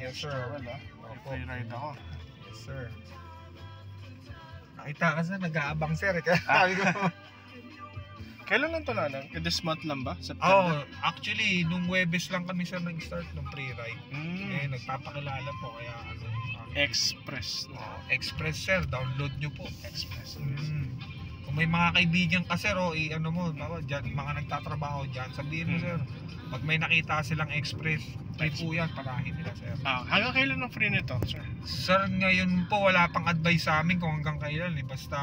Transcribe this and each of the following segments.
Yes, sir. Joel, free ride ako. Yes, sir. Nakita ka sir, nag-aabang sir. Sabi ko. Kailan lang ito na? This month lang ba? Oh, actually, nung Webes lang kami sir nag-start ng pre-ride. Eh, Mm. nagpapakilala po, kaya ano. Express. Express sir, download nyo po. Express. Kung may mga kaibigan ka sir, o ano mo, dyan, mga nagtatrabaho dyan, sabihin mo sir, pag may nakita silang Express, free po yan, parahin nila sir. Hanggang kailan ang free nito, sir? Sir, ngayon po wala pang advice sa amin kung hanggang kailan eh. Basta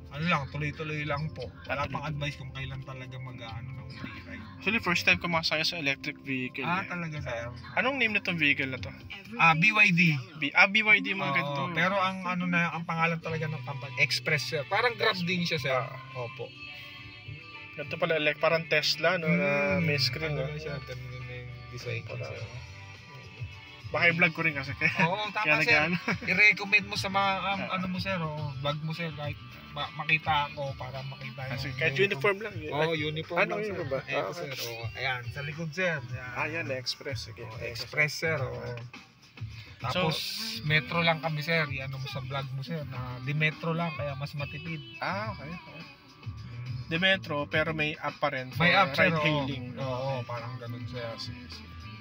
ano lang, tuloy-tuloy lang po. Wala pang advice kung kailan talaga mag-ano ng free ride. Actually, first time ko masaya sa electric vehicle. Talaga sir. Anong name na itong vehicle na to? BYD. BYD mga ganito. Pero ang ano na, ang pangalan talaga ng company, Express sir. Parang Grab din siya sir. Opo. Ganito pala, parang Tesla, no, na may screen. Ano siya, ganun na yung design ko sir. Baka i-vlog ko rin kasi. Oo, tama sir. I-recommend mo sa mga ano mo sir, vlog mo sir, kahit makita ako para makita yung... Kasi kahit uniform lang. Uniform lang sir. Ba? Ito sir, ayan, sa likod sir. Yan, Express. Sige. Express sir, Tapos, metro lang kami sir, ano mo sa vlog mo sir, na di metro lang, kaya mas matipid. Okay. Di metro, pero may app pa rin for may app sir, ride-hailing. Oo, parang ganun sir.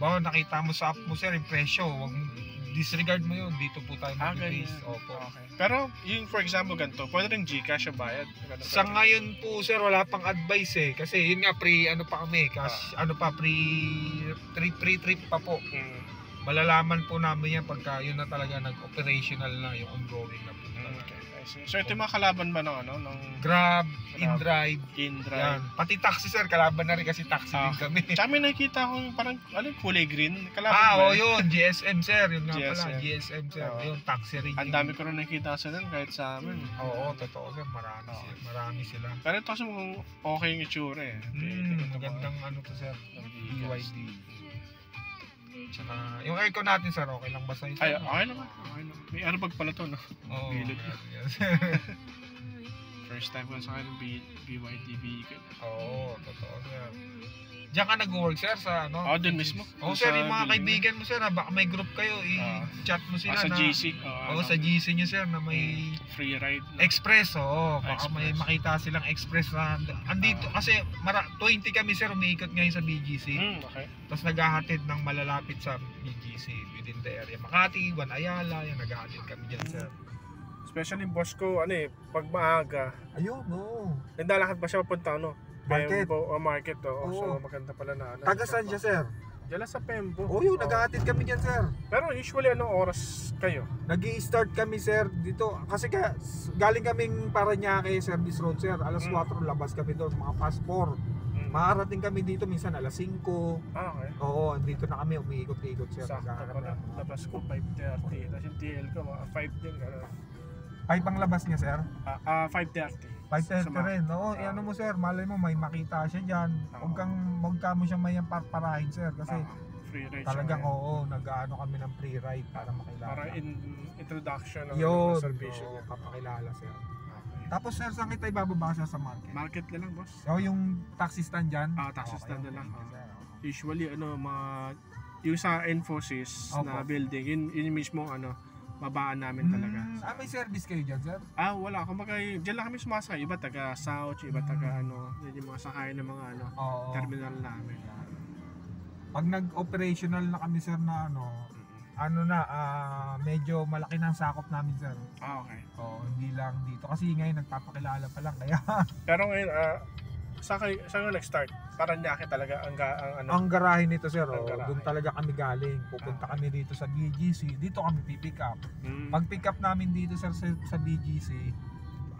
Bawa nakita mo sa app mo sir, yung presyo, wag mo disregard mo yun, dito po tayo mag-base. Opo. Okay. Pero yung for example ganito, pwede rin GCash yung bayad. Sa ngayon po sir, wala pang advice eh. Kasi yun nga, ano pa kami, pre-trip pa po. Malalaman po namin yan pagka yun na talaga nag-operational na yung ongoing na po. So ito yung mga kalaban ba ng Grab, InDrive. Yan. Pati taxi sir, kalaban na rin kasi taxi din kami. Tsaka may nakikita akong parang kulay green. Kalaban ba? Yun, GSM sir. Yun nga GSM. pala, GSM sir. Yun, taxi rin. Ang dami ko rin nakikita sa nun kahit sa amin. Oo, totoo sir. Marami sila. Pero ito kasi mukhang okay yung itsura eh. Magandang ano to sir. BYD. Tsaka, yung aircon natin sir, okay lang ba sa'yo? Okay naman. May airbag pala to, no? Oo. Yes. First time ko sa akin ng BYD vehicle. Oo, totoo sir. Diyan ka nag-work sir sa ano? Dun mismo. Sir, yung mga kaibigan mo sir, baka may group kayo, i-chat mo sila sa GC. sa GC nyo sir na may free ride. Express, baka may makita silang Express na andito kasi 20 kami sir umiikot ngayon sa BGC. Okay. Tapos naghahatid ng malalapit sa BGC within the area. Makati, Ayala, yan naghahatid kami dyan sir. Especially boss ko, pag maaga. Ayun, naglalakad pa siya papunta, market. Market, So maganda pala na. Taga saan siya sir? Diyan sa Pembo. Yun, naghahatid kami dyan sir. Pero usually anong oras kayo? Nag-i-start kami sir dito. Kasi galing kaming Parañaque Service Road sir. Alas 4 labas kami doon, mga past 4. Makarating kami dito minsan alas 5. Okay. Oo, andito na kami, umiikot-ikot sir. Sakto pala. Labas ko 5:30. Tapos yung TL ko mga 5 din. 5 ang labas niya sir? 5:30. 5:30 rin. Ano mo sir, malay mo may makita siya dyan. Huwag ka mo siya may parahin sir. Kasi free ride talagang nag-ano kami ng free ride para makilala. Para introduction ng servisyo. Papakilala sir. Tapos sir, saan kita ibababa siya sa market? Market na lang boss. Yung taxi stand dyan? Taxi stand na lang. Usually yung sa Infosys na building, yun mismo babaan namin talaga. May service kayo dyan sir? Wala. Kumbaga, dyan lang kami sumasakay. Iba taga South, iba taga yan yung mga sakay ng mga terminal namin. Pag nag-operational na kami sir na medyo malaki na ang sakop namin sir. Okay. Hindi lang dito. Kasi ngayon nagpapakilala pa lang kaya. Pero ngayon, saan ka nag-start? Paranaque talaga ang garahe nito sir. Doon talaga kami galing. Pupunta kami dito sa BGC. Dito kami pipick up. Pag pick up namin dito sir sa BGC,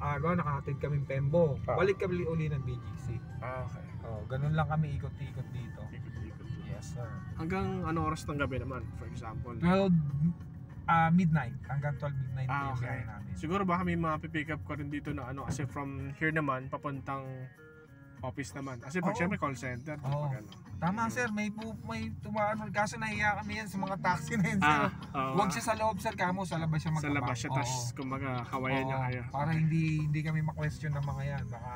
nakahatid kaming Pembo. Balik kami uli ng BGC. Okay. Ganun lang kami ikot-ikot dito. Yes sir. Hanggang anong oras ng gabi naman, for example? 12 midnight. Hanggang 12 midnight yung biyahe namin. Siguro baka may mga pipick up ko rin dito na kasi from here naman papuntang office naman. Kasi pag Oo. syempre call center. Oo. Pag ano. Tama sir, may tumaano kaso nahiya kami yan sa mga taxi na yan sir. Oo. Huwag siya sa loob sir, kamo sa labas siya Sa magkabak. labas siya, tapos kumbaga kawayan niya kayo. Para hindi kami ma-question ng mga yan. Baka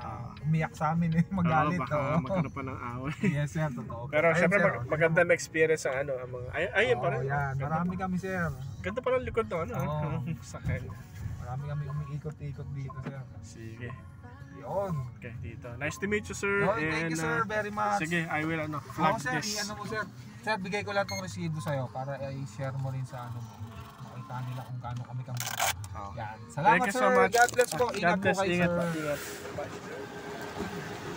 umiyak sa amin magalit. Baka magkaroon pa ng away. Yes sir, totoo. Pero Ayun, syempre sir, maganda na experience ang ano, ang mga ayun pa rin. Yan, marami kami sir. Ganda pa ng likod no, ano? Oo. Sakay. Marami kami umiikot-ikot dito sir. Sige. Yun. Okay, dito. Nice to meet you, sir. Oh, thank you sir very much. Sige, I will flag sir, this. ano mo sir? Sir, bigay ko lahat ng resibo sa'yo para i-share mo rin sa ano mo. Makita nila kung gaano kami Oh. Yan. Salamat Thank you sir. so much. God bless po. Ingat God po bless. kayo Ingat sir. po. Ingat. Bye.